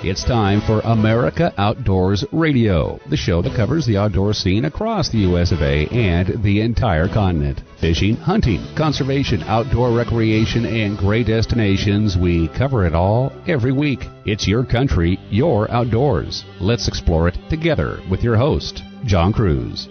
It's time for America Outdoors Radio, the show that covers the outdoor scene across the U.S. of A. and the entire continent. Fishing, hunting, conservation, outdoor recreation, and great destinations. We cover it all every week. It's your country, your outdoors. Let's explore it together with your host, John Kruse.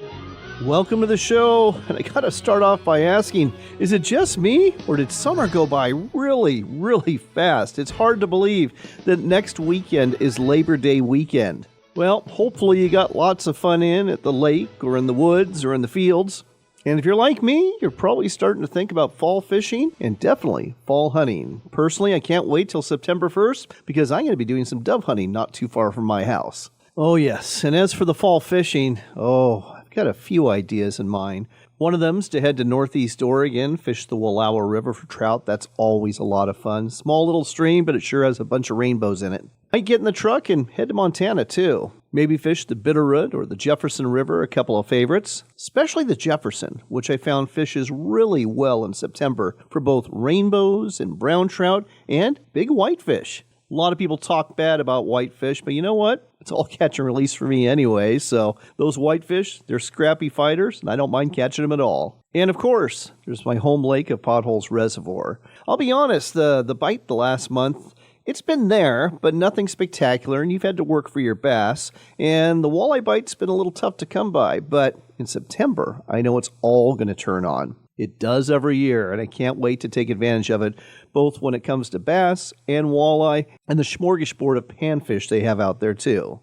Welcome to the show, and I gotta start off by asking, is it just me, or did summer go by really, really fast? It's hard to believe that next weekend is Labor Day weekend. Well, hopefully you got lots of fun in at the lake, or in the woods, or in the fields. And if you're like me, you're probably starting to think about fall fishing, and definitely fall hunting. Personally, I can't wait till September 1st, because I'm going to be doing some dove hunting not too far from my house. Oh yes, and as for the fall fishing, got a few ideas in mind. One of them's to head to Northeast Oregon, fish the Wallowa River for trout. That's always a lot of fun. Small little stream, but it sure has a bunch of rainbows in it. Might get in the truck and head to Montana too. Maybe fish the Bitterroot or the Jefferson River, a couple of favorites. Especially the Jefferson, which I found fishes really well in September for both rainbows and brown trout and big whitefish. A lot of people talk bad about whitefish, but you know what? It's all catch and release for me anyway, so those whitefish, they're scrappy fighters, and I don't mind catching them at all. And of course, there's my home lake of Potholes Reservoir. I'll be honest, the bite the last month, it's been there, but nothing spectacular, and you've had to work for your bass, and the walleye bite's been a little tough to come by, but in September, I know it's all going to turn on. It does every year, and I can't wait to take advantage of it, both when it comes to bass and walleye and the smorgasbord of panfish they have out there, too.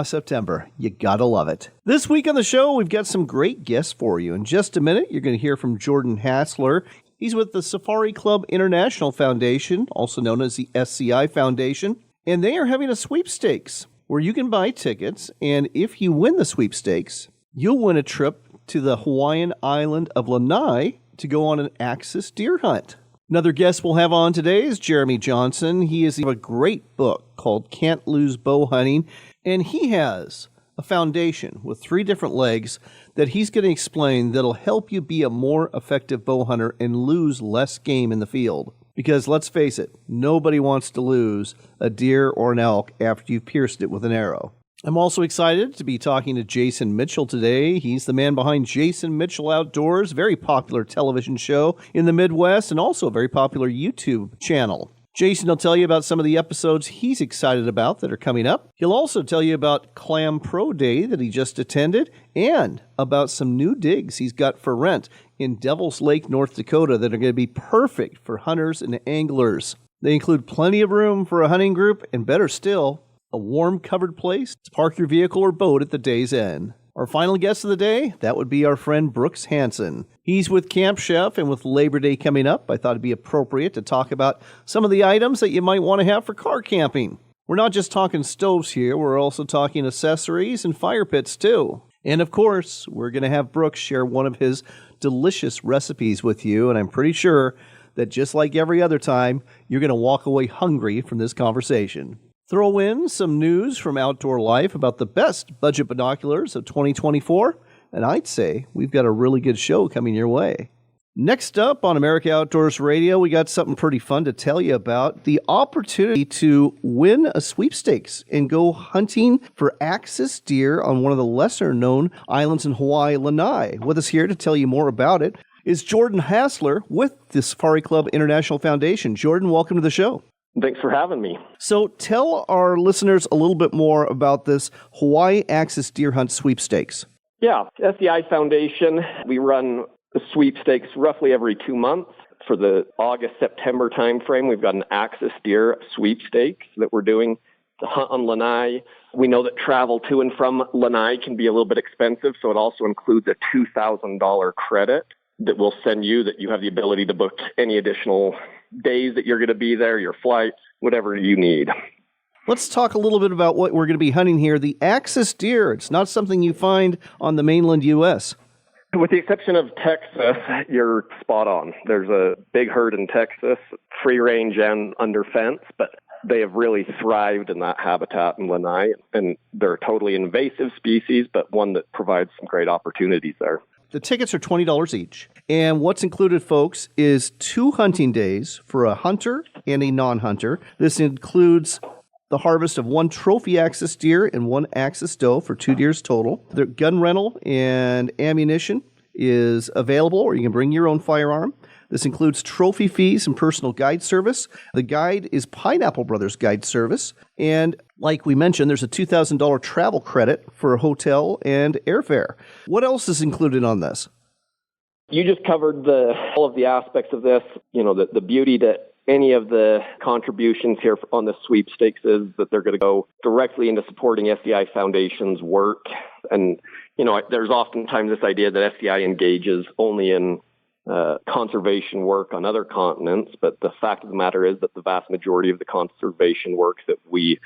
September. You gotta love it. This week on the show, we've got some great guests for you. In just a minute, you're going to hear from Jordan Hasler. He's with the Safari Club International Foundation, also known as the SCI Foundation, and they are having a sweepstakes where you can buy tickets, and if you win the sweepstakes, you'll win a trip to the Hawaiian island of Lanai to go on an axis deer hunt. Another guest we'll have on today is Jeremy Johnson. He has a great book called Can't Lose Bow Hunting, and he has a foundation with 3 different legs that he's going to explain that'll help you be a more effective bow hunter and lose less game in the field. Because let's face it, nobody wants to lose a deer or an elk after you've pierced it with an arrow. I'm also excited to be talking to Jason Mitchell today. He's the man behind Jason Mitchell Outdoors, very popular television show in the Midwest and also a very popular YouTube channel. Jason will tell you about some of the episodes he's excited about that are coming up. He'll also tell you about Clam Pro Day that he just attended and about some new digs he's got for rent in Devil's Lake, North Dakota that are going to be perfect for hunters and anglers. They include plenty of room for a hunting group and, better still, a warm covered place to park your vehicle or boat at the day's end. Our final guest of the day, that would be our friend Brooks Hansen. He's with Camp Chef, and with Labor Day coming up, I thought it'd be appropriate to talk about some of the items that you might want to have for car camping. We're not just talking stoves here, we're also talking accessories and fire pits too. And of course, we're going to have Brooks share one of his delicious recipes with you, and I'm pretty sure that just like every other time, you're going to walk away hungry from this conversation. Throw in some news from Outdoor Life about the best budget binoculars of 2024, and I'd say we've got a really good show coming your way. Next up on America Outdoors Radio, we got something pretty fun to tell you about, the opportunity to win a sweepstakes and go hunting for axis deer on one of the lesser-known islands in Hawaii, Lanai. With us here to tell you more about it is Jordan Hasler with the Safari Club International Foundation. Jordan, welcome to the show. Thanks for having me. So tell our listeners a little bit more about this Hawaii Axis Deer Hunt Sweepstakes. Yeah, SCI Foundation, we run a sweepstakes roughly every 2 months. For the August-September timeframe, we've got an axis deer sweepstakes that we're doing to hunt on Lanai. We know that travel to and from Lanai can be a little bit expensive, so it also includes a $2,000 credit that we'll send you that you have the ability to book any additional days that you're going to be there, your flights, whatever you need. Let's talk a little bit about what we're going to be hunting here. The axis deer, it's not something you find on the mainland U.S. With the exception of Texas, you're spot on. There's a big herd in Texas, free range and under fence, but they have really thrived in that habitat in Lanai, and they're a totally invasive species, but one that provides some great opportunities there. The tickets are $20 each. And what's included, folks, is 2 hunting days for a hunter and a non-hunter. This includes the harvest of 1 trophy axis deer and 1 axis doe for 2 deers total. Their gun rental and ammunition is available, or you can bring your own firearm. This includes trophy fees and personal guide service. The guide is Pineapple Brothers Guide Service. And like we mentioned, there's a $2,000 travel credit for a hotel and airfare. What else is included on this? You just covered all of the aspects of this. You know, the beauty to any of the contributions here on the sweepstakes is that they're going to go directly into supporting SCI Foundation's work. And, you know, there's oftentimes this idea that SCI engages only in conservation work on other continents, but the fact of the matter is that the vast majority of the conservation work that we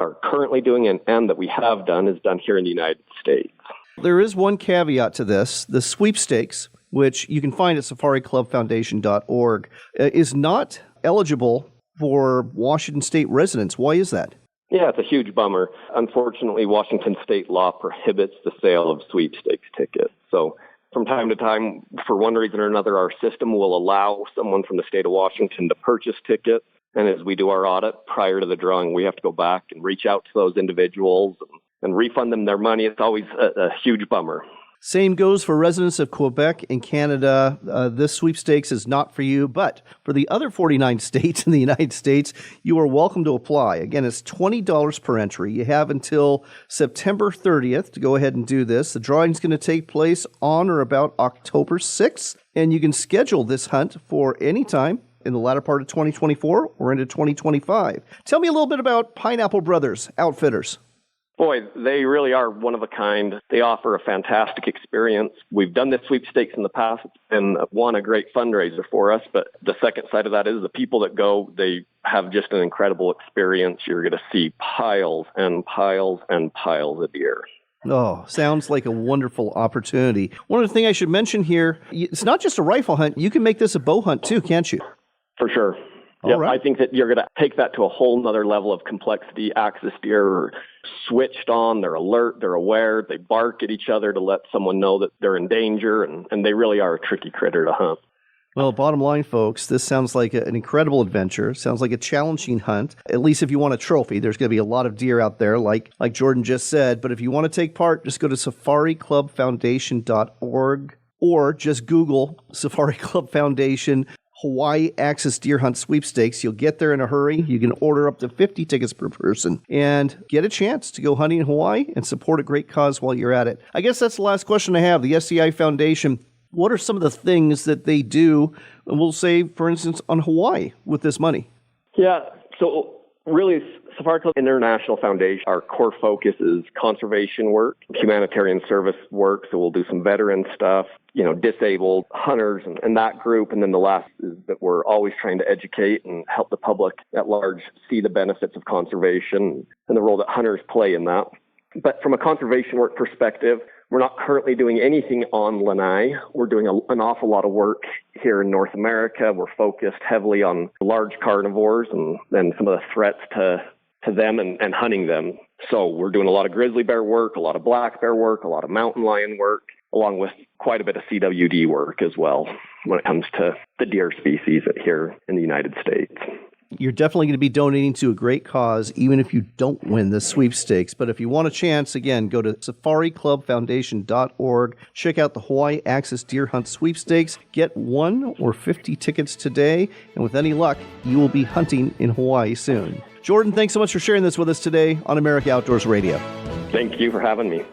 are currently doing and that we have done is done here in the United States. There is one caveat to this. The sweepstakes, which you can find at safariclubfoundation.org, is not eligible for Washington State residents. Why is that? Yeah, it's a huge bummer. Unfortunately, Washington State law prohibits the sale of sweepstakes tickets. So from time to time, for one reason or another, our system will allow someone from the state of Washington to purchase tickets. And as we do our audit prior to the drawing, we have to go back and reach out to those individuals and refund them their money. It's always a huge bummer. Same goes for residents of Quebec and Canada. This sweepstakes is not for you, but for the other 49 states in the United States, you are welcome to apply. Again, it's $20 per entry. You have until September 30th to go ahead and do this. The drawing is going to take place on or about October 6th, and you can schedule this hunt for any time in the latter part of 2024 or into 2025. Tell me a little bit about Pineapple Brothers Outfitters. Boy, they really are one of a kind. They offer a fantastic experience. We've done this sweepstakes in the past. It's been a great fundraiser for us. But the second side of that is the people that go, they have just an incredible experience. You're going to see piles and piles and piles of deer. Oh, sounds like a wonderful opportunity. One other thing I should mention here, it's not just a rifle hunt. You can make this a bow hunt too, can't you? For sure. Yeah, right. I think that you're going to take that to a whole nother level of complexity. Axis deer are switched on, they're alert, they're aware, they bark at each other to let someone know that they're in danger, and they really are a tricky critter to hunt. Well, bottom line, folks, this sounds like an incredible adventure. Sounds like a challenging hunt, at least if you want a trophy. There's going to be a lot of deer out there, like Jordan just said. But if you want to take part, just go to safariclubfoundation.org or just Google Safari Club Foundation Hawaii Axis Deer Hunt Sweepstakes. You'll get there in a hurry. You can order up to 50 tickets per person and get a chance to go hunting in Hawaii and support a great cause while you're at it. I guess that's the last question I have. The SCI Foundation, what are some of the things that they do, and we'll say, for instance, on Hawaii with this money? Yeah, so really, Safari Club International Foundation, our core focus is conservation work, humanitarian service work. So we'll do some veteran stuff, disabled hunters and that group. And then the last is that we're always trying to educate and help the public at large see the benefits of conservation and the role that hunters play in that. But from a conservation work perspective, we're not currently doing anything on Lanai. We're doing an awful lot of work here in North America. We're focused heavily on large carnivores and some of the threats to them and hunting them. So we're doing a lot of grizzly bear work, a lot of black bear work, a lot of mountain lion work, along with quite a bit of CWD work as well when it comes to the deer species here in the United States. You're definitely going to be donating to a great cause, even if you don't win the sweepstakes. But if you want a chance, again, go to safariclubfoundation.org. Check out the Hawaii Axis Deer Hunt Sweepstakes. Get 1 or 50 tickets today. And with any luck, you will be hunting in Hawaii soon. Jordan, thanks so much for sharing this with us today on America Outdoors Radio. Thank you for having me.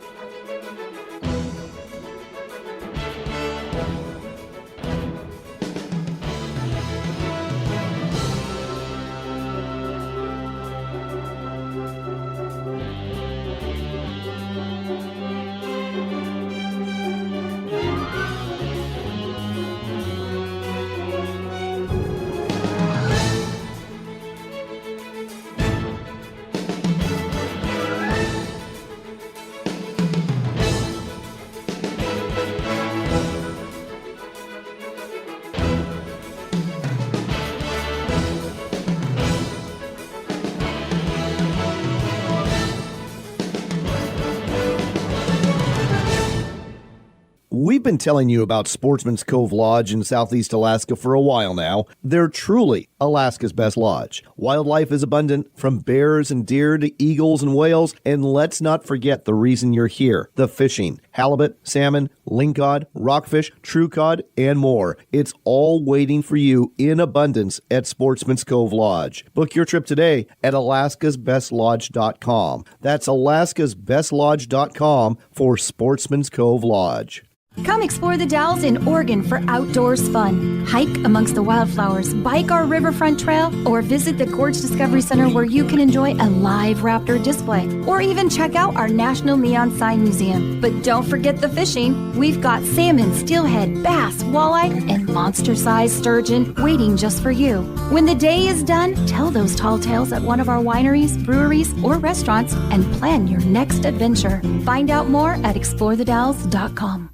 We've been telling you about Sportsman's Cove Lodge in Southeast Alaska for a while now. They're truly Alaska's best lodge. Wildlife is abundant, from bears and deer to eagles and whales, and let's not forget the reason you're here, the fishing. Halibut, salmon, lingcod, rockfish, true cod, and more. It's all waiting for you in abundance at Sportsman's Cove Lodge. Book your trip today at alaskasbestlodge.com. That's alaskasbestlodge.com for Sportsman's Cove Lodge. Come explore the Dalles in Oregon for outdoors fun. Hike amongst the wildflowers, bike our riverfront trail, or visit the Gorge Discovery Center where you can enjoy a live raptor display, or even check out our National Neon Sign Museum. But don't forget the fishing. We've got salmon, steelhead, bass, walleye, and monster-sized sturgeon waiting just for you. When the day is done, tell those tall tales at one of our wineries, breweries, or restaurants and plan your next adventure. Find out more at explorethedalles.com.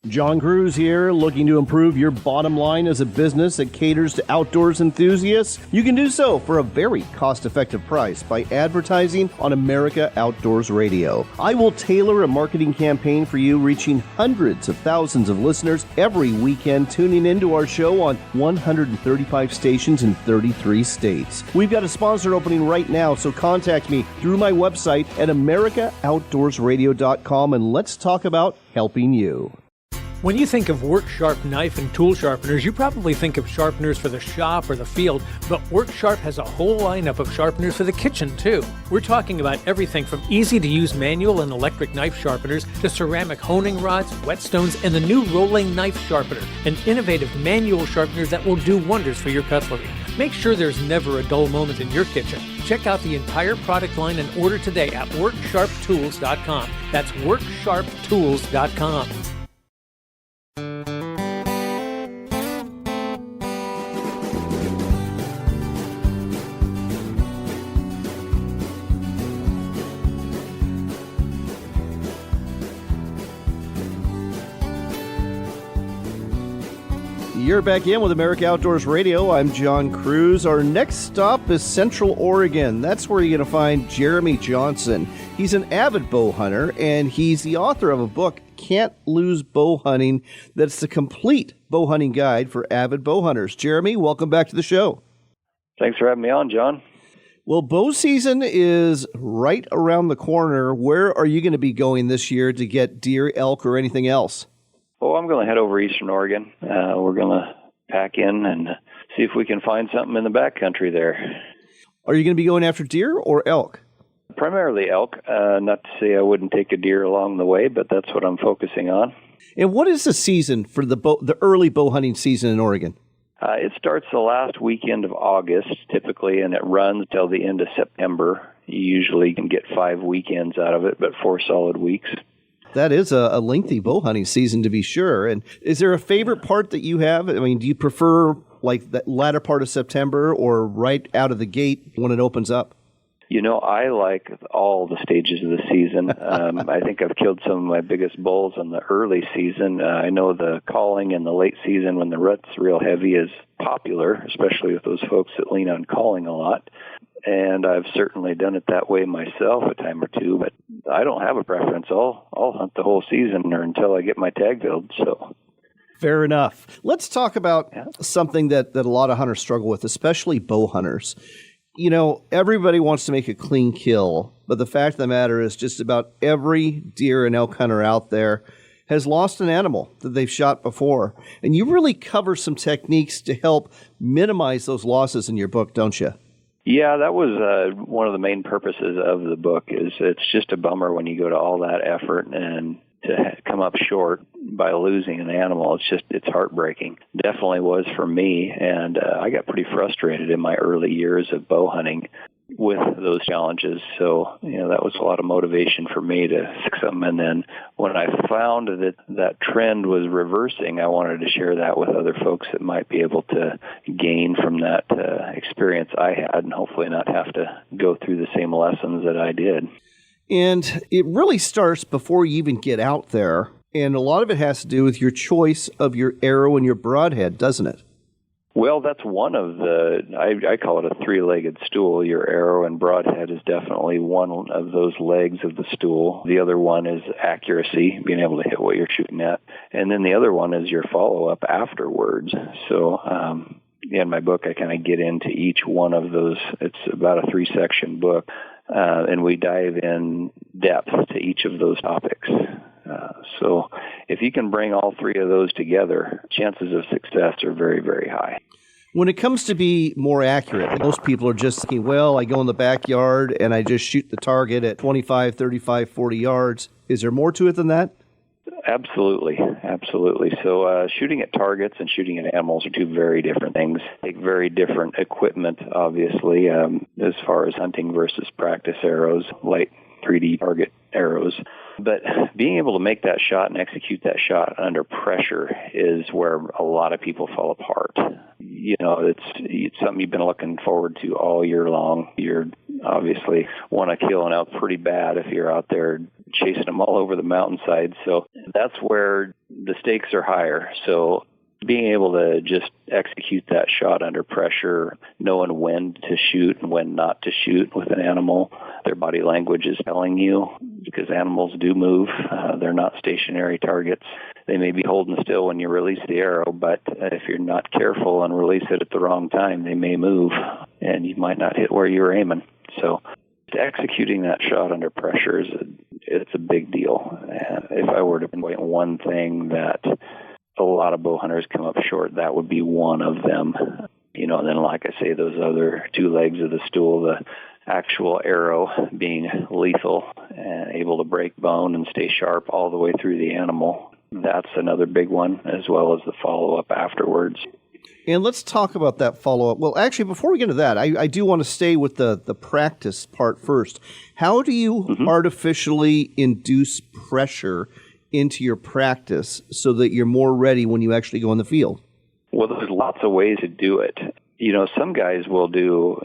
John Kruse here, looking to improve your bottom line as a business that caters to outdoors enthusiasts? You can do so for a very cost-effective price by advertising on America Outdoors Radio. I will tailor a marketing campaign for you, reaching hundreds of thousands of listeners every weekend tuning into our show on 135 stations in 33 states. We've got a sponsor opening right now, so contact me through my website at americaoutdoorsradio.com and let's talk about helping you. When you think of Work Sharp knife and tool sharpeners, you probably think of sharpeners for the shop or the field, but Work Sharp has a whole lineup of sharpeners for the kitchen, too. We're talking about everything from easy-to-use manual and electric knife sharpeners to ceramic honing rods, whetstones, and the new rolling knife sharpener, an innovative manual sharpener that will do wonders for your cutlery. Make sure there's never a dull moment in your kitchen. Check out the entire product line and order today at WorkSharpTools.com. That's WorkSharpTools.com. You're back in with America Outdoors Radio. I'm John Kruse. Our next stop is Central Oregon. That's where you're going to find Jeremy Johnson. He's an avid bow hunter, and he's the author of a book, Can't Lose Bow Hunting, that's the complete bow hunting guide for avid bow hunters. Jeremy, welcome back to the show. Thanks for having me on, John. Well, bow season is right around the corner. Where are you going to be going this year to get deer, elk, or anything else? Oh, I'm going to head over eastern Oregon. We're going to pack in and see if we can find something in the backcountry there. Are you going to be going after deer or elk? Primarily elk. Not to say I wouldn't take a deer along the way, but that's what I'm focusing on. And what is the season for the early bow hunting season in Oregon? It starts the last weekend of August, typically, and it runs till the end of September. You usually can get 5 weekends out of it, but 4 solid weeks. That is a lengthy bow hunting season, to be sure. And is there a favorite part that you have? I mean, do you prefer like the latter part of September or right out of the gate when it opens up? You know, I like all the stages of the season. I think I've killed some of my biggest bulls in the early season. I know the calling in the late season when the rut's real heavy is popular, especially with those folks that lean on calling a lot. And I've certainly done it that way myself a time or two, but I don't have a preference. I'll hunt the whole season or until I get my tag filled. So, fair enough. Let's talk about something that a lot of hunters struggle with, especially bow hunters. You know, everybody wants to make a clean kill, but the fact of the matter is just about every deer and elk hunter out there has lost an animal that they've shot before. And you really cover some techniques to help minimize those losses in your book, don't you? Yeah, that was one of the main purposes of the book. Is it's just a bummer when you go to all that effort and to come up short by losing an animal. It's heartbreaking. Definitely was for me, and I got pretty frustrated in my early years of bow hunting with those challenges. So, you know, that was a lot of motivation for me to fix them. And then when I found that trend was reversing, I wanted to share that with other folks that might be able to gain from that experience I had and hopefully not have to go through the same lessons that I did. And it really starts before you even get out there. And a lot of it has to do with your choice of your arrow and your broadhead, doesn't it? Well, that's one of I call it a three-legged stool. Your arrow and broadhead is definitely one of those legs of the stool. The other one is accuracy, being able to hit what you're shooting at. And then the other one is your follow-up afterwards. So in my book, I kind of get into each one of those. It's about a 3-section book, and we dive in depth to each of those topics. So if you can bring all three of those together, chances of success are very, very high. When it comes to be more accurate, most people are just thinking, well, I go in the backyard and I just shoot the target at 25, 35, 40 yards. Is there more to it than that? Absolutely. So shooting at targets and shooting at animals are two very different things. Take very different equipment, obviously, as far as hunting versus practice arrows, light 3D target arrows. But being able to make that shot and execute that shot under pressure is where a lot of people fall apart. It's something you've been looking forward to all year long. You're obviously want to kill an elk pretty bad if you're out there chasing them all over the mountainside. So that's where the stakes are higher. So being able to just execute that shot under pressure, knowing when to shoot and when not to shoot with an animal, their body language is telling you, because animals do move. They're not stationary targets. They may be holding still when you release the arrow, but if you're not careful and release it at the wrong time, they may move, and you might not hit where you're aiming. So executing that shot under pressure it's a big deal. If I were to point one thing that a lot of bow hunters come up short, that would be one of them. And then, like I say, those other two legs of the stool, the actual arrow being lethal and able to break bone and stay sharp all the way through the animal. That's another big one, as well as the follow-up afterwards. And let's talk about that follow-up. Well, actually, before we get into that, I do want to stay with the practice part first. How do you artificially induce pressure into your practice so that you're more ready when you actually go in the field? Well, there's lots of ways to do it. Some guys will do,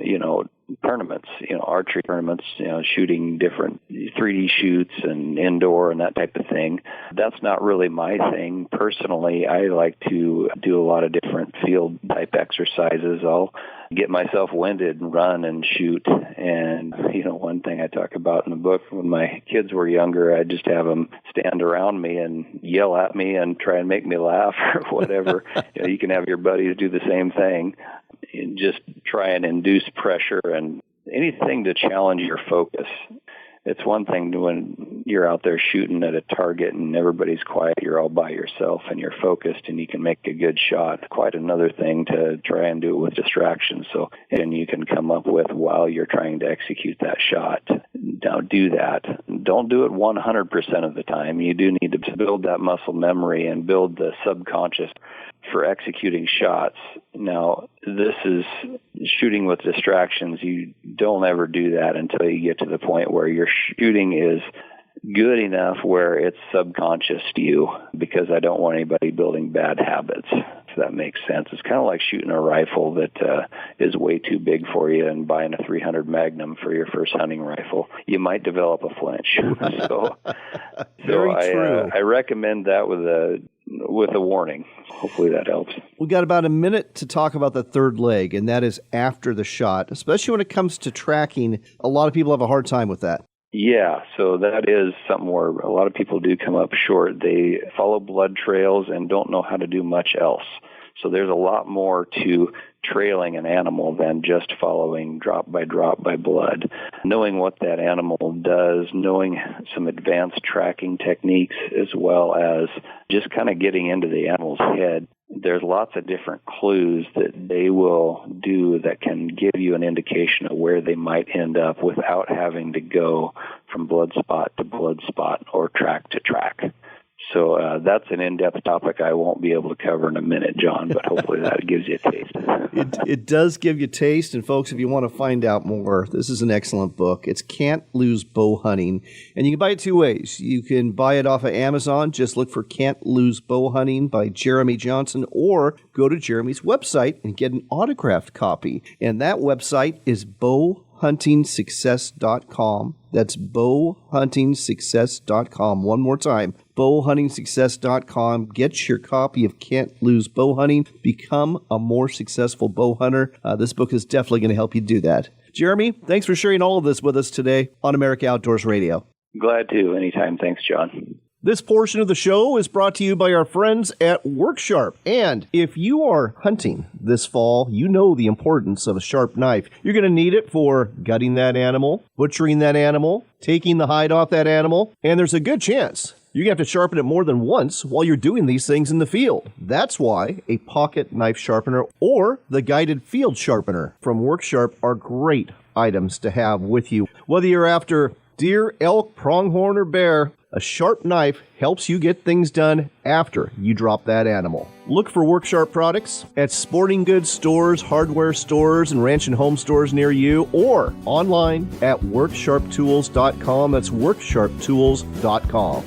tournaments, archery tournaments, shooting different 3D shoots and indoor and that type of thing. That's not really my thing. Personally, I like to do a lot of different field type exercises. I'll get myself winded and run and shoot. And, one thing I talk about in the book, when my kids were younger, I'd just have them stand around me and yell at me and try and make me laugh or whatever. You can have your buddies do the same thing and just try and induce pressure and anything to challenge your focus. It's one thing when you're out there shooting at a target and everybody's quiet, you're all by yourself and you're focused and you can make a good shot. Quite another thing to try and do it with distractions. So, and you can come up with while you're trying to execute that shot. Now do that. Don't do it 100% of the time. You do need to build that muscle memory and build the subconscious for executing shots. Now, this is shooting with distractions. You don't ever do that until you get to the point where your shooting is good enough where it's subconscious to you, because I don't want anybody building bad habits, if that makes sense. It's kind of like shooting a rifle that is way too big for you and buying a 300 Magnum for your first hunting rifle. You might develop a flinch. So I recommend that with a warning. Hopefully that helps. We got about a minute to talk about the third leg, and that is after the shot. Especially when it comes to tracking, a lot of people have a hard time with that. Yeah, so that is something where a lot of people do come up short. They follow blood trails and don't know how to do much else. So there's a lot more to trailing an animal than just following drop by blood. Knowing what that animal does, knowing some advanced tracking techniques, as well as just kind of getting into the animal's head. There's lots of different clues that they will do that can give you an indication of where they might end up without having to go from blood spot to blood spot or track to track. So that's an in-depth topic I won't be able to cover in a minute, John, but hopefully that gives you a taste. It does give you taste, and folks, if you want to find out more, this is an excellent book. It's Can't Lose Bow Hunting, and you can buy it two ways. You can buy it off of Amazon. Just look for Can't Lose Bow Hunting by Jeremy Johnson, or go to Jeremy's website and get an autographed copy. And that website is bowhuntingsuccess.com. That's bowhuntingsuccess.com. One more time, bowhuntingsuccess.com. Get your copy of Can't Lose Bow Hunting. Become a more successful bow hunter. This book is definitely going to help you do that. Jeremy, thanks for sharing all of this with us today on America Outdoors Radio. Glad to. Anytime. Thanks, John. This portion of the show is brought to you by our friends at WorkSharp. And if you are hunting this fall, you know the importance of a sharp knife. You're going to need it for gutting that animal, butchering that animal, taking the hide off that animal, and there's a good chance you're going to have to sharpen it more than once while you're doing these things in the field. That's why a pocket knife sharpener or the guided field sharpener from WorkSharp are great items to have with you. Whether you're after deer, elk, pronghorn, or bear, a sharp knife helps you get things done after you drop that animal. Look for WorkSharp products at sporting goods stores, hardware stores, and ranch and home stores near you, or online at worksharptools.com. That's worksharptools.com.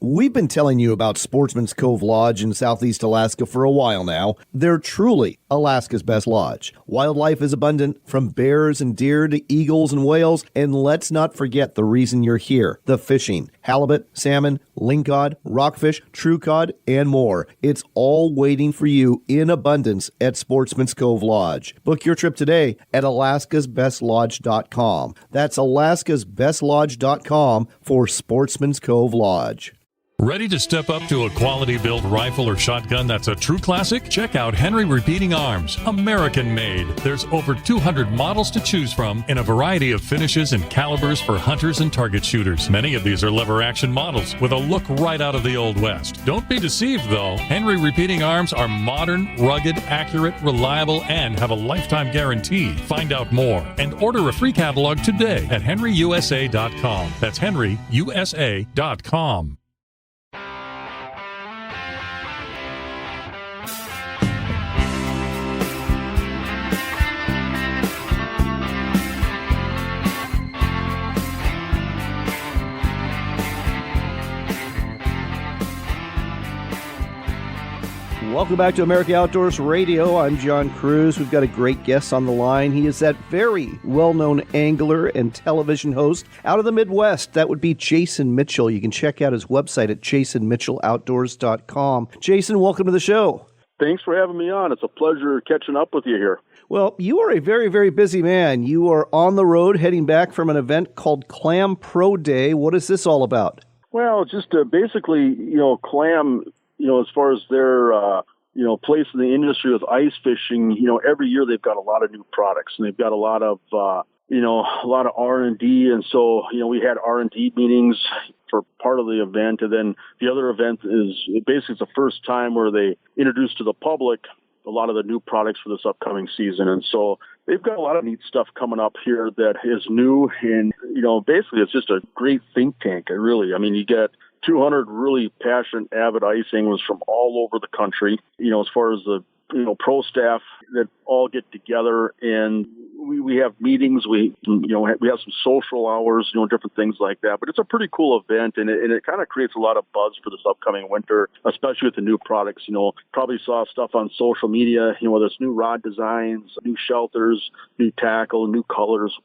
We've been telling you about Sportsman's Cove Lodge in Southeast Alaska for a while now. They're truly Alaska's best lodge. Wildlife is abundant, from bears and deer to eagles and whales. And let's not forget the reason you're here, the fishing. Halibut, salmon, lingcod, rockfish, true cod, and more. It's all waiting for you in abundance at Sportsman's Cove Lodge. Book your trip today at alaskasbestlodge.com. That's alaskasbestlodge.com for Sportsman's Cove Lodge. Ready to step up to a quality-built rifle or shotgun that's a true classic? Check out Henry Repeating Arms, American-made. There's over 200 models to choose from in a variety of finishes and calibers for hunters and target shooters. Many of these are lever-action models with a look right out of the Old West. Don't be deceived, though. Henry Repeating Arms are modern, rugged, accurate, reliable, and have a lifetime guarantee. Find out more and order a free catalog today at henryusa.com. That's henryusa.com. Welcome back to America Outdoors Radio. I'm John Kruse. We've got a great guest on the line. He is that very well-known angler and television host out of the Midwest. That would be Jason Mitchell. You can check out his website at jasonmitchelloutdoors.com. Jason, welcome to the show. Thanks for having me on. It's a pleasure catching up with you here. Well, you are a very, very busy man. You are on the road heading back from an event called Clam Pro Day. What is this all about? Well, just basically, Clam, as far as their, place in the industry with ice fishing, every year they've got a lot of new products and they've got a lot of R&D. And so, we had R&D meetings for part of the event. And then the other event is basically it's the first time where they introduced to the public a lot of the new products for this upcoming season. And so they've got a lot of neat stuff coming up here that is new. And, basically it's just a great think tank. You get 200 really passionate, avid ice anglers from all over the country, as far as the, pro staff that all get together and we have meetings, we have some social hours, different things like that. But it's a pretty cool event and it kind of creates a lot of buzz for this upcoming winter, especially with the new products. Probably saw stuff on social media, whether it's new rod designs, new shelters, new tackle, new colors,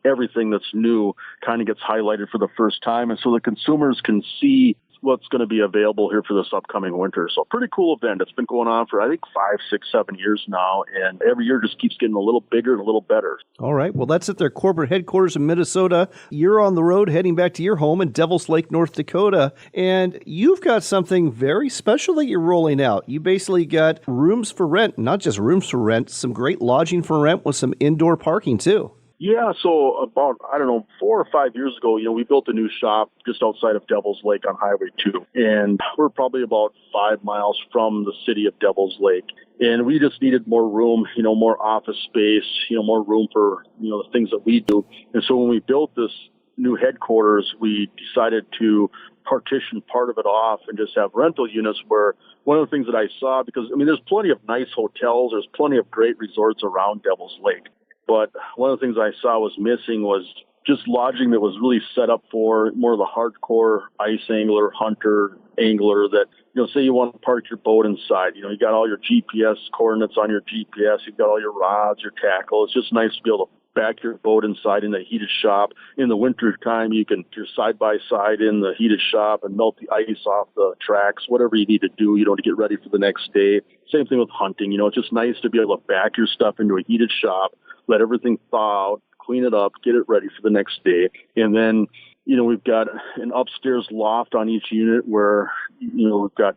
everything that's new kind of gets highlighted for the first time. And so the consumers can see what's going to be available here for this upcoming winter. So pretty cool event. It's been going on for, I think, 5, 6, 7 years now. And every year just keeps getting a little bigger and a little better. All right. Well, that's at their corporate headquarters in Minnesota. You're on the road heading back to your home in Devil's Lake, North Dakota. And you've got something very special that you're rolling out. You basically got rooms for rent, not just rooms for rent, some great lodging for rent with some indoor parking too. Yeah, so about, 4 or 5 years ago, we built a new shop just outside of Devil's Lake on Highway 2. And we're probably about 5 miles from the city of Devil's Lake. And we just needed more room, more office space, more room for, the things that we do. And so when we built this new headquarters, we decided to partition part of it off and just have rental units where one of the things that I saw, because, there's plenty of nice hotels, there's plenty of great resorts around Devil's Lake. But one of the things I saw was missing was just lodging that was really set up for more of the hardcore ice angler, hunter, angler that, say you want to park your boat inside. You got all your GPS coordinates on your GPS. You've got all your rods, your tackle. It's just nice to be able to back your boat inside in the heated shop. In the winter time, you can you're side by side in the heated shop and melt the ice off the tracks, whatever you need to do, to get ready for the next day. Same thing with hunting. It's just nice to be able to back your stuff into a heated shop, let everything thaw out, clean it up, get it ready for the next day. And then, we've got an upstairs loft on each unit where, we've got,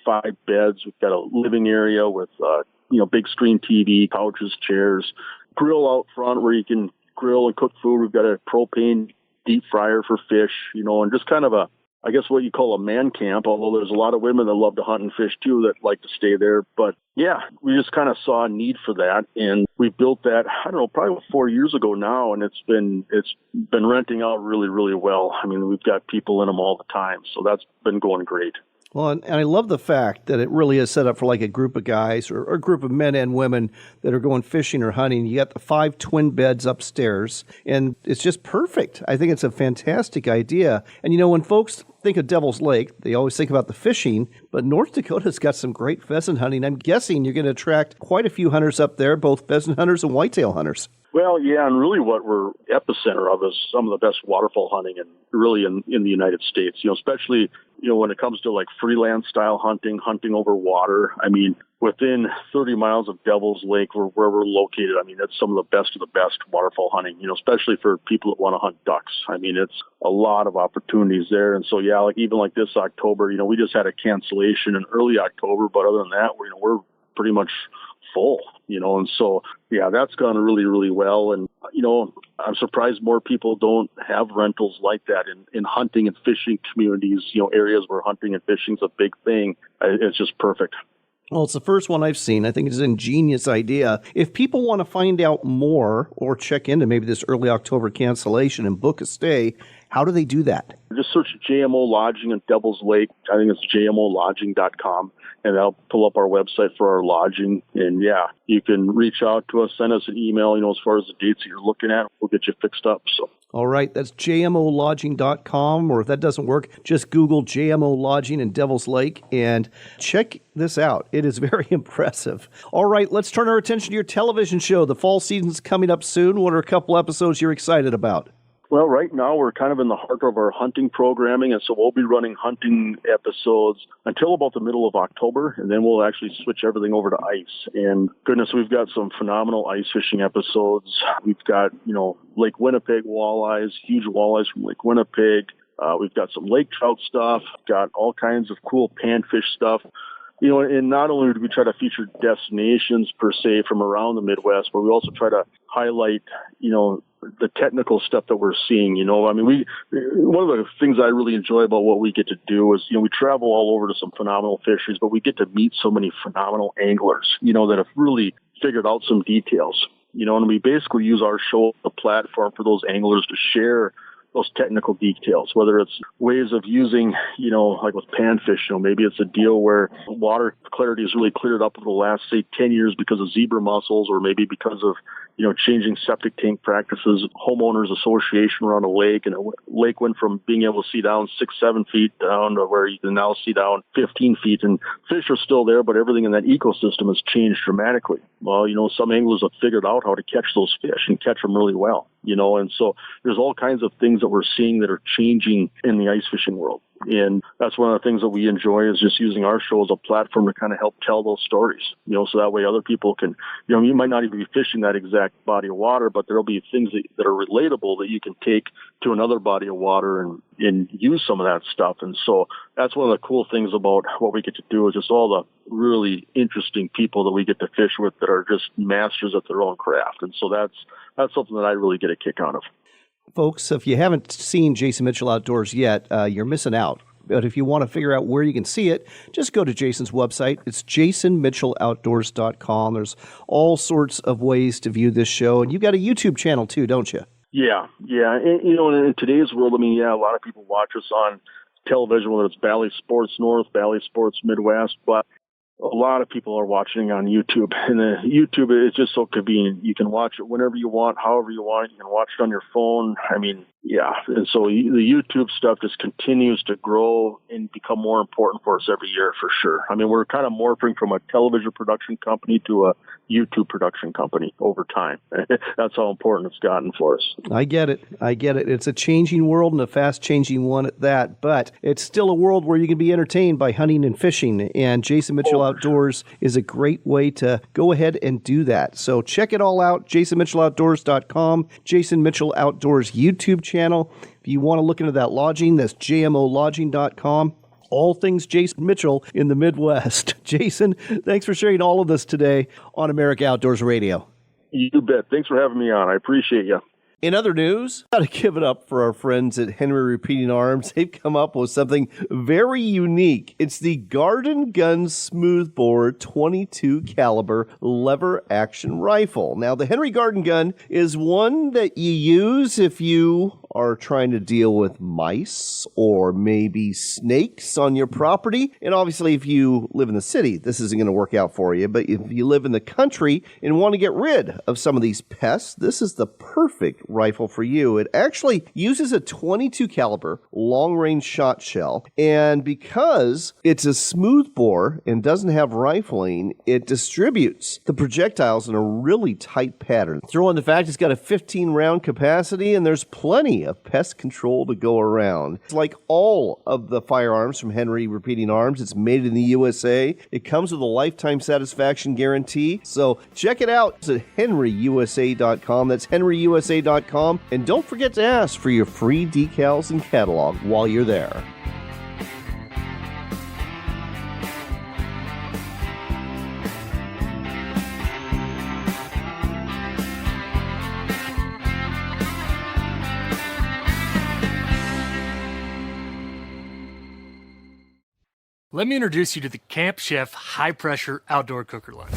5 beds. We've got a living area with, big screen TV, couches, chairs, grill out front where you can grill and cook food. We've got a propane deep fryer for fish, and just kind of I guess what you call a man camp, although there's a lot of women that love to hunt and fish too that like to stay there. But yeah, we just kind of saw a need for that. And we built that, I don't know, probably 4 years ago now. And it's been renting out really, really well. I mean, we've got people in them all the time. So that's been going great. Well, and I love the fact that it really is set up for like a group of guys or a group of men and women that are going fishing or hunting. You got the 5 twin beds upstairs, and it's just perfect. I think it's a fantastic idea. And, when folks think of Devil's Lake, they always think about the fishing, but North Dakota's got some great pheasant hunting. I'm guessing you're going to attract quite a few hunters up there, both pheasant hunters and whitetail hunters. Well, yeah, and really what we're epicenter of is some of the best waterfowl hunting and really in the United States, especially, when it comes to like freelance style hunting over water. I mean, within 30 miles of Devil's Lake, where we're located, I mean, that's some of the best waterfowl hunting, especially for people that want to hunt ducks. I mean, it's a lot of opportunities there. And so, yeah, even like this October, we just had a cancellation in early October, but other than that, we're pretty much full, and so, yeah, that's gone really, really well. And, I'm surprised more people don't have rentals like that in hunting and fishing communities, areas where hunting and fishing is a big thing. It's just perfect. Well, it's the first one I've seen. I think it's an ingenious idea. If people want to find out more or check into maybe this early October cancellation and book a stay, how do they do that? Just search JMO Lodging in Devil's Lake. I think it's jmolodging.com, and that'll pull up our website for our lodging. And, yeah, you can reach out to us, send us an email, as far as the dates that you're looking at. We'll get you fixed up. So. All right, that's jmolodging.com, or if that doesn't work, just Google JMO Lodging in Devil's Lake and check this out. It is very impressive. All right, let's turn our attention to your television show. The fall season's coming up soon. What are a couple episodes you're excited about? Well, right now we're kind of in the heart of our hunting programming, and so we'll be running hunting episodes until about the middle of October, and then we'll actually switch everything over to ice. And goodness, we've got some phenomenal ice fishing episodes. We've got, Lake Winnipeg walleyes, huge walleyes from Lake Winnipeg. We've got some lake trout stuff, got all kinds of cool panfish stuff. And not only do we try to feature destinations per se from around the Midwest, but we also try to highlight, the technical stuff that we're seeing. I mean, one of the things I really enjoy about what we get to do is, we travel all over to some phenomenal fisheries, but we get to meet so many phenomenal anglers, that have really figured out some details, and we basically use our show as a platform for those anglers to share those technical details, whether it's ways of using, like with panfish, maybe it's a deal where water clarity has really cleared up over the last, say, 10 years because of zebra mussels, or maybe because of, changing septic tank practices, homeowners association around a lake, and a lake went from being able to see down 6-7 feet down to where you can now see down 15 feet, and fish are still there, but everything in that ecosystem has changed dramatically. Well, some anglers have figured out how to catch those fish and catch them really well, and so there's all kinds of things that we're seeing that are changing in the ice fishing world. And that's one of the things that we enjoy, is just using our show as a platform to kind of help tell those stories, so that way other people can, you might not even be fishing that exact body of water, but there'll be things that are relatable that you can take to another body of water and use some of that stuff. And so that's one of the cool things about what we get to do, is just all the really interesting people that we get to fish with that are just masters at their own craft. And so that's something that I really get a kick out of. Folks, if you haven't seen Jason Mitchell Outdoors yet, you're missing out. But if you want to figure out where you can see it, just go to Jason's website. It's jasonmitchelloutdoors.com. There's all sorts of ways to view this show. And you've got a YouTube channel too, don't you? Yeah. And, in today's world, a lot of people watch us on television, whether it's Bally Sports North, Bally Sports Midwest, but a lot of people are watching on YouTube, and YouTube is just so convenient. You can watch it whenever you want, however you want. You can watch it on your phone. I mean, yeah. And so the YouTube stuff just continues to grow and become more important for us every year, for sure. I mean, we're kind of morphing from a television production company to a YouTube production company over time. That's how important it's gotten for us. I get it. It's a changing world and a fast-changing one at that, but it's still a world where you can be entertained by hunting and fishing, and Jason Mitchell Outdoors is a great way to go ahead and do that. So check it all out, jasonmitchelloutdoors.com, Jason Mitchell Outdoors YouTube channel. If you want to look into that lodging, that's jmolodging.com. All things Jason Mitchell in the Midwest. Jason, thanks for sharing all of this today on America Outdoors Radio. You bet. Thanks for having me on. I appreciate you. In other news, got to give it up for our friends at Henry Repeating Arms. They've come up with something very unique. It's the Garden Gun Smoothbore 22 caliber lever action rifle. Now, the Henry Garden Gun is one that you use if you are trying to deal with mice or maybe snakes on your property. And obviously, if you live in the city, this isn't going to work out for you. But if you live in the country and want to get rid of some of these pests, this is the perfect rifle for you. It actually uses a 22 caliber long-range shot shell. And because it's a smooth bore and doesn't have rifling, it distributes the projectiles in a really tight pattern. Throw in the fact it's got a 15-round capacity, and there's plenty of pest control to go around. It's like all of the firearms from Henry Repeating Arms. It's made in the USA. It comes with a lifetime satisfaction guarantee. So check it out. It's at henryusa.com. That's henryusa.com. And don't forget to ask for your free decals and catalog while you're there. Let me introduce you to the Camp Chef high-pressure outdoor cooker line.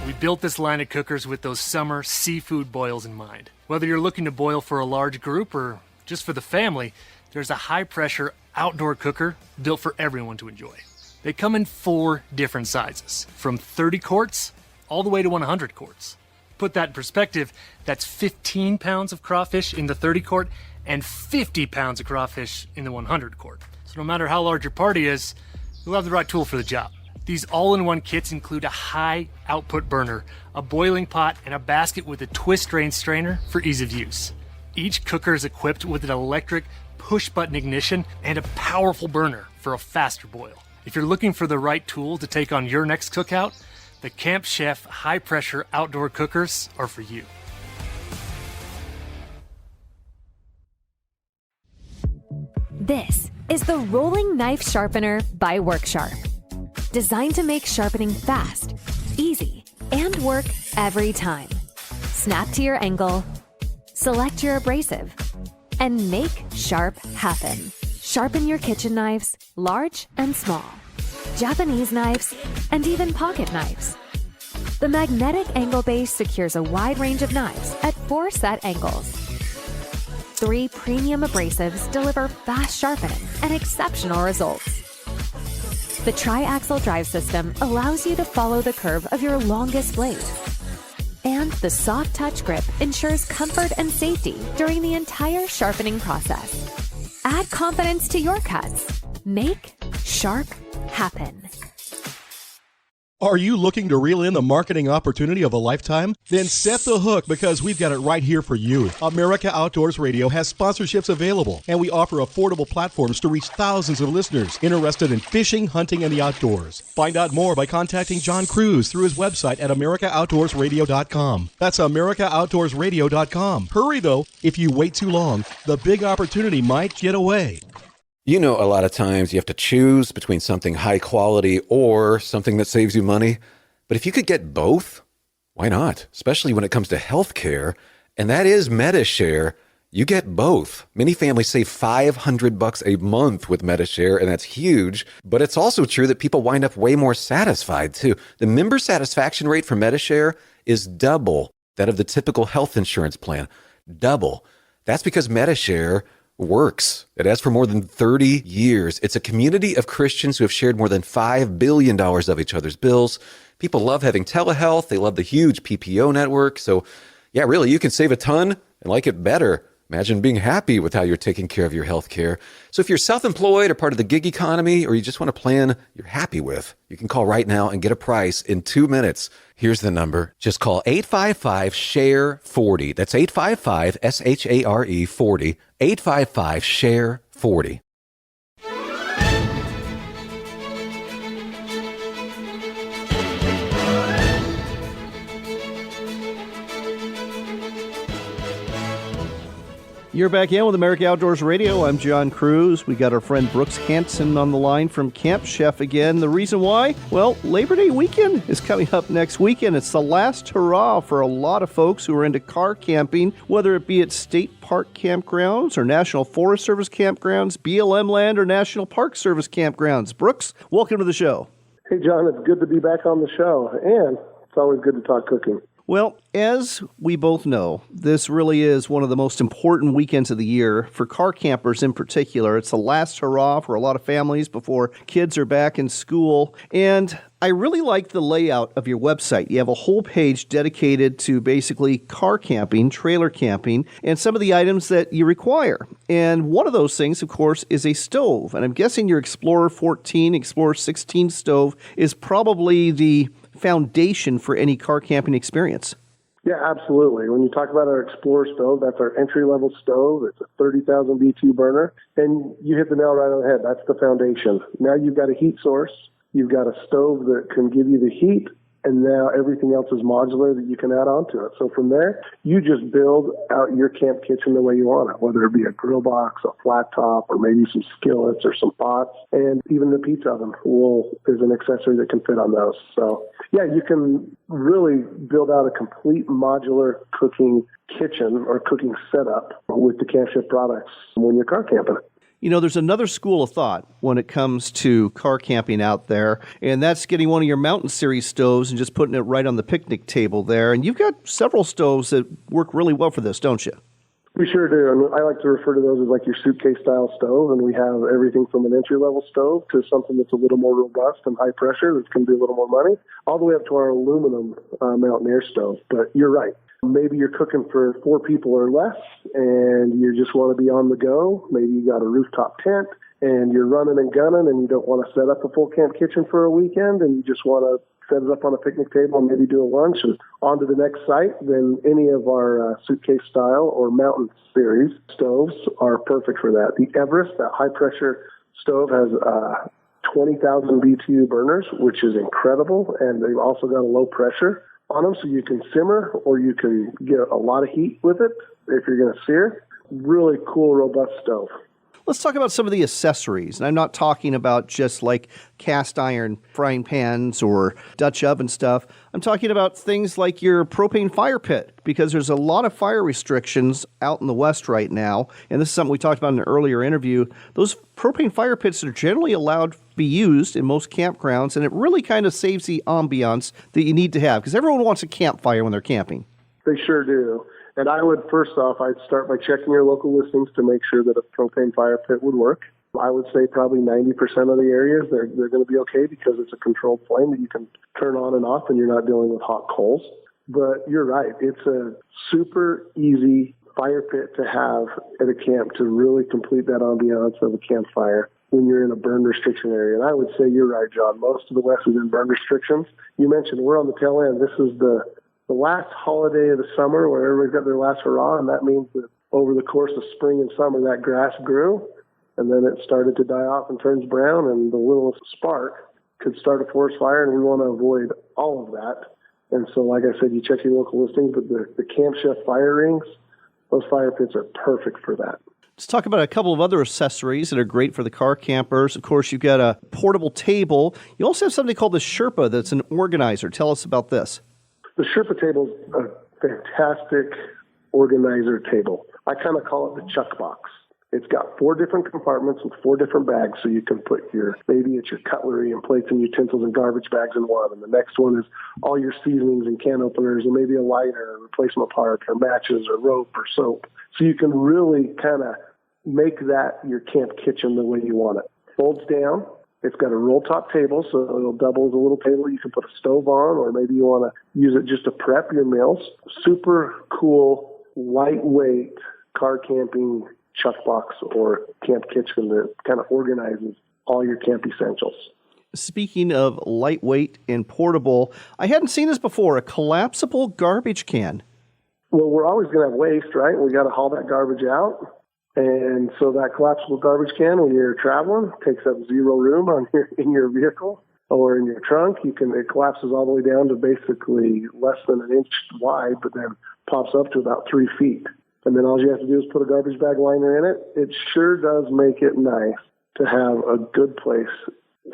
We built this line of cookers with those summer seafood boils in mind. Whether you're looking to boil for a large group or just for the family, there's a high-pressure outdoor cooker built for everyone to enjoy. They come in 4 different sizes, from 30 quarts all the way to 100 quarts. Put that in perspective, that's 15 pounds of crawfish in the 30 quart and 50 pounds of crawfish in the 100 quart. So no matter how large your party is, you'll have the right tool for the job. These all-in-one kits include a high-output burner, a boiling pot, and a basket with a twist drain strainer for ease of use. Each cooker is equipped with an electric push-button ignition and a powerful burner for a faster boil. If you're looking for the right tool to take on your next cookout, the Camp Chef high-pressure outdoor cookers are for you. This is the Rolling Knife Sharpener by WorkSharp. Designed to make sharpening fast, easy, and work every time. Snap to your angle, select your abrasive, and make sharp happen. Sharpen your kitchen knives, large and small, Japanese knives, and even pocket knives. The magnetic angle base secures a wide range of knives at 4 set angles. 3 premium abrasives deliver fast sharpening and exceptional results. The tri-axle drive system allows you to follow the curve of your longest blade. And the soft touch grip ensures comfort and safety during the entire sharpening process. Add confidence to your cuts. Make sharp happen. Are you looking to reel in the marketing opportunity of a lifetime? Then set the hook, because we've got it right here for you. America Outdoors Radio has sponsorships available, and we offer affordable platforms to reach thousands of listeners interested in fishing, hunting, and the outdoors. Find out more by contacting John Kruse through his website at AmericaOutdoorsRadio.com. That's AmericaOutdoorsRadio.com. Hurry, though. If you wait too long, the big opportunity might get away. You know, a lot of times you have to choose between something high quality or something that saves you money. But if you could get both, why not? Especially when it comes to healthcare, and that is MediShare. You get both. Many families save $500 a month with MediShare, and that's huge. But it's also true that people wind up way more satisfied too. The member satisfaction rate for MediShare is double that of the typical health insurance plan. Double. That's because MediShare works. It has for more than 30 years. It's a community of Christians who have shared more than $5 billion of each other's bills. People love having telehealth. They love the huge PPO network. So, yeah, really, you can save a ton and like it better. Imagine being happy with how you're taking care of your health care. So if you're self-employed or part of the gig economy, or you just want a plan you're happy with, you can call right now and get a price in 2 minutes. Here's the number. Just call 855-SHARE-40. That's 855-SHARE-40. 855-SHARE-40. You're back in with America Outdoors Radio. I'm John Kruse. We got our friend Brooks Hansen on the line from Camp Chef again. The reason why? Well, Labor Day weekend is coming up next weekend. It's the last hurrah for a lot of folks who are into car camping, whether it be at state park campgrounds or National Forest Service campgrounds, BLM land, or National Park Service campgrounds. Brooks, welcome to the show. Hey, John. It's good to be back on the show, and it's always good to talk cooking. Well, as we both know, this really is one of the most important weekends of the year for car campers in particular. It's the last hurrah for a lot of families before kids are back in school. And I really like the layout of your website. You have a whole page dedicated to basically car camping, trailer camping, and some of the items that you require. And one of those things, of course, is a stove. And I'm guessing your Explorer 14, Explorer 16 stove is probably the foundation for any car camping experience. Yeah, absolutely. When you talk about our Explorer stove, that's our entry-level stove. It's a 30,000 BTU burner, and you hit the nail right on the head. That's the foundation. Now you've got a heat source. You've got a stove that can give you the heat, and now everything else is modular that you can add on to it. So from there, you just build out your camp kitchen the way you want it, whether it be a grill box, a flat top, or maybe some skillets or some pots, and even the pizza oven is an accessory that can fit on those. So yeah, you can really build out a complete modular cooking kitchen or cooking setup with the Camp Chef products when you're car camping. You know, there's another school of thought when it comes to car camping out there, and that's getting one of your Mountain Series stoves and just putting it right on the picnic table there. And you've got several stoves that work really well for this, don't you? We sure do. And I like to refer to those as like your suitcase-style stove, and we have everything from an entry-level stove to something that's a little more robust and high pressure that's going to be a little more money, all the way up to our aluminum Mountaineer stove. But you're right. Maybe you're cooking for 4 people or less, and you just want to be on the go. Maybe you got a rooftop tent, and you're running and gunning, and you don't want to set up a full camp kitchen for a weekend, and you just want to set it up on a picnic table and maybe do a lunch and on to the next site. Then any of our suitcase style or Mountain Series stoves are perfect for that. The Everest, that high-pressure stove, has 20,000 BTU burners, which is incredible, and they've also got a low pressure on them, so you can simmer or you can get a lot of heat with it if you're going to sear. Really cool, robust stove. Let's talk about some of the accessories. And I'm not talking about just like cast iron frying pans or Dutch oven stuff. I'm talking about things like your propane fire pit, because there's a lot of fire restrictions out in the West right now. And this is something we talked about in an earlier interview. Those propane fire pits are generally allowed to be used in most campgrounds, and it really kind of saves the ambiance that you need to have, because everyone wants a campfire when they're camping. They sure do. And I would, first off, I'd start by checking your local listings to make sure that a propane fire pit would work. I would say probably 90% of the areas, they're going to be okay because it's a controlled flame that you can turn on and off and you're not dealing with hot coals. But you're right. It's a super easy fire pit to have at a camp to really complete that ambiance of a campfire when you're in a burn restriction area. And I would say you're right, John. Most of the West is in burn restrictions. You mentioned we're on the tail end. This is the last holiday of the summer where everybody's got their last hurrah, and that means that over the course of spring and summer, that grass grew, and then it started to die off and turns brown, and the littlest spark could start a forest fire, and we want to avoid all of that. And so, like I said, you check your local listings, but the Camp Chef fire rings, those fire pits are perfect for that. Let's talk about a couple of other accessories that are great for the car campers. Of course, you've got a portable table. You also have something called the Sherpa that's an organizer. Tell us about this. The Sherpa table is a fantastic organizer table. I kind of call it the Chuck box. It's got 4 different compartments with 4 different bags, so you can put maybe it's your cutlery and plates and utensils and garbage bags in one, and the next one is all your seasonings and can openers and maybe a lighter, a replacement part, or matches or rope or soap. So you can really kind of make that your camp kitchen the way you want it. Folds down. It's got a roll-top table, so it'll double as a little table. You can put a stove on, or maybe you want to use it just to prep your meals. Super cool, lightweight car camping chuck box or camp kitchen that kind of organizes all your camp essentials. Speaking of lightweight and portable, I hadn't seen this before, a collapsible garbage can. Well, we're always going to have waste, right? We got to haul that garbage out. And so that collapsible garbage can, when you're traveling, takes up zero room in your vehicle or in your trunk. It collapses all the way down to basically less than an inch wide, but then pops up to about 3 feet. And then all you have to do is put a garbage bag liner in it. It sure does make it nice to have a good place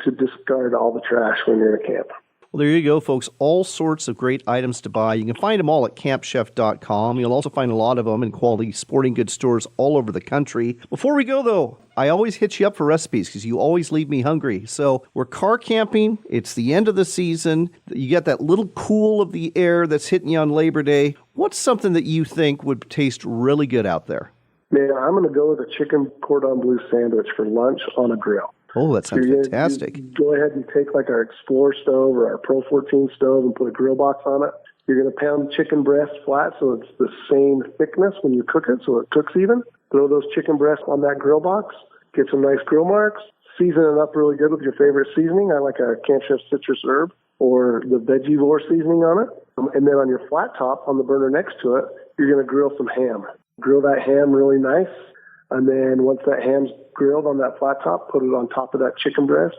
to discard all the trash when you're at camp. Well, there you go, folks. All sorts of great items to buy. You can find them all at campchef.com. You'll also find a lot of them in quality sporting goods stores all over the country. Before we go, though, I always hit you up for recipes because you always leave me hungry. So we're car camping. It's the end of the season. You get that little cool of the air that's hitting you on Labor Day. What's something that you think would taste really good out there? Man, I'm going to go with a chicken cordon bleu sandwich for lunch on a grill. Oh, that sounds fantastic. You go ahead and take like our Explorer stove or our Pro 14 stove and put a grill box on it. You're going to pound chicken breast flat so it's the same thickness when you cook it, so it cooks even. Throw those chicken breasts on that grill box. Get some nice grill marks. Season it up really good with your favorite seasoning. I like a Camp Chef citrus herb or the Veggie seasoning on it. And then on your flat top, on the burner next to it, you're going to grill some ham. Grill that ham really nice. And then once that ham's grilled on that flat top, put it on top of that chicken breast.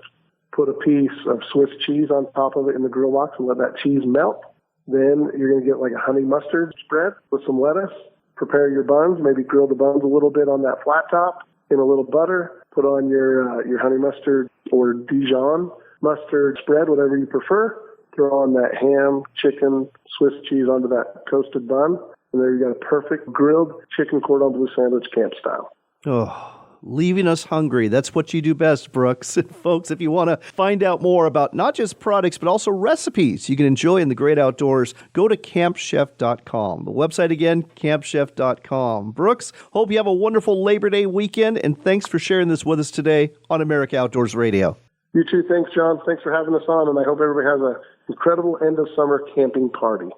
Put a piece of Swiss cheese on top of it in the grill box and let that cheese melt. Then you're going to get like a honey mustard spread with some lettuce. Prepare your buns. Maybe grill the buns a little bit on that flat top in a little butter. Put on your honey mustard or Dijon mustard spread, whatever you prefer. Throw on that ham, chicken, Swiss cheese onto that toasted bun. And there you got a perfect grilled chicken cordon bleu sandwich camp style. Oh, leaving us hungry. That's what you do best, Brooks. And folks, if you want to find out more about not just products, but also recipes you can enjoy in the great outdoors, go to campchef.com. The website again, campchef.com. Brooks, hope you have a wonderful Labor Day weekend, and thanks for sharing this with us today on America Outdoors Radio. You too. Thanks, John. Thanks for having us on, and I hope everybody has an incredible end of summer camping party.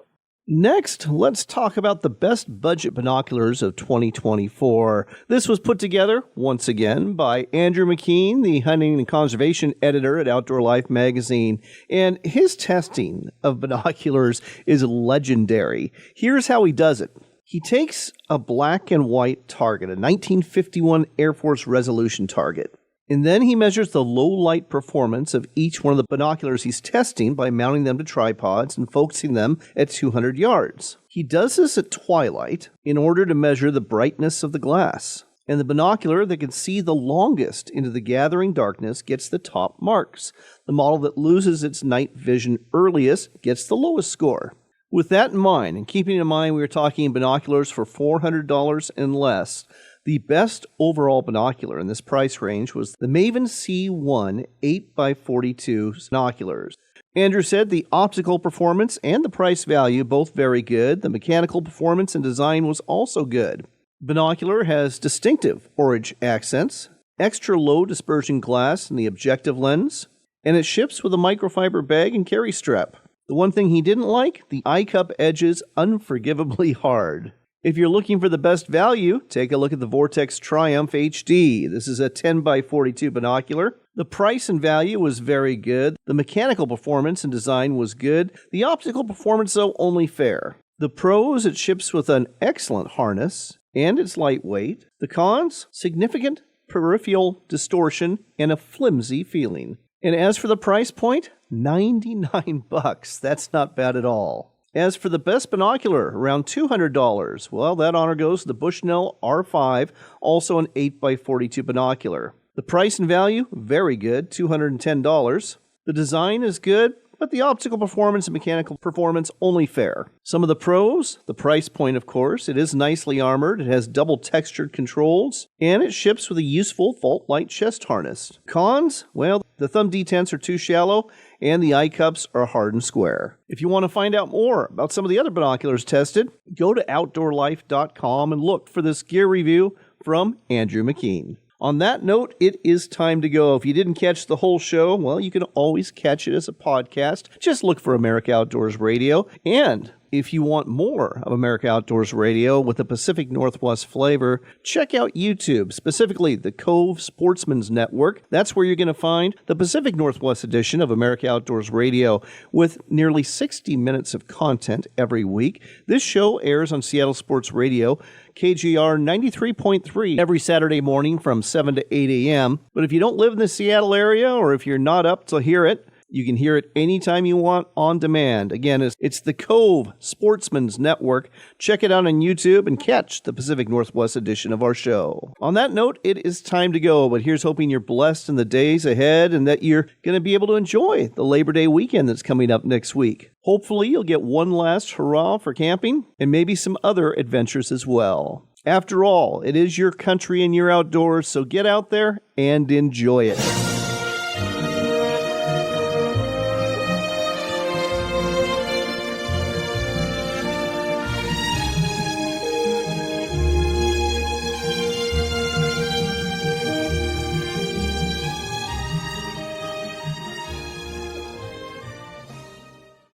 Next, let's talk about the best budget binoculars of 2024. This was put together, once again, by Andrew McKean, the hunting and conservation editor at Outdoor Life magazine. And his testing of binoculars is legendary. Here's how he does it. He takes a black and white target, a 1951 Air Force resolution target. And then he measures the low light performance of each one of the binoculars he's testing by mounting them to tripods and focusing them at 200 yards. He does this at twilight in order to measure the brightness of the glass. And the binocular that can see the longest into the gathering darkness gets the top marks. The model that loses its night vision earliest gets the lowest score. With that in mind, and keeping in mind we were talking binoculars for $400 and less, the best overall binocular in this price range was the Maven C1 8x42 binoculars. Andrew said the optical performance and the price value both very good. The mechanical performance and design was also good. Binocular has distinctive orange accents, extra low dispersion glass in the objective lens, and it ships with a microfiber bag and carry strap. The one thing he didn't like, the eye cup edges unforgivably hard. If you're looking for the best value, take a look at the Vortex Triumph HD. This is a 10x42 binocular. The price and value was very good. The mechanical performance and design was good. The optical performance, though, only fair. The pros, it ships with an excellent harness, and it's lightweight. The cons, significant peripheral distortion and a flimsy feeling. And as for the price point, $99. That's not bad at all. As for the best binocular, around $200. Well, that honor goes to the Bushnell R5, also an 8x42 binocular. The price and value, very good, $210. The design is good, but the optical performance and mechanical performance only fair. Some of the pros, the price point, of course. It is nicely armored, it has double textured controls, and it ships with a useful fault light chest harness. Cons, well, the thumb detents are too shallow, and the eye cups are hard and square. If you want to find out more about some of the other binoculars tested, go to OutdoorLife.com and look for this gear review from Andrew McKean. On that note, it is time to go. If you didn't catch the whole show, well, you can always catch it as a podcast. Just look for America Outdoors Radio. And if you want more of America Outdoors Radio with a Pacific Northwest flavor, check out YouTube, specifically the Cove Sportsman's Network. That's where you're going to find the Pacific Northwest edition of America Outdoors Radio with nearly 60 minutes of content every week. This show airs on Seattle Sports Radio, KGR 93.3 every Saturday morning from 7 to 8 a.m. But if you don't live in the Seattle area or if you're not up to hear it, you can hear it anytime you want on demand. Again, it's the Cove Sportsman's Network. Check it out on YouTube and catch the Pacific Northwest edition of our show. On that note, it is time to go, but here's hoping you're blessed in the days ahead and that you're going to be able to enjoy the Labor Day weekend that's coming up next week. Hopefully, you'll get one last hurrah for camping and maybe some other adventures as well. After all, it is your country and your outdoors, so get out there and enjoy it.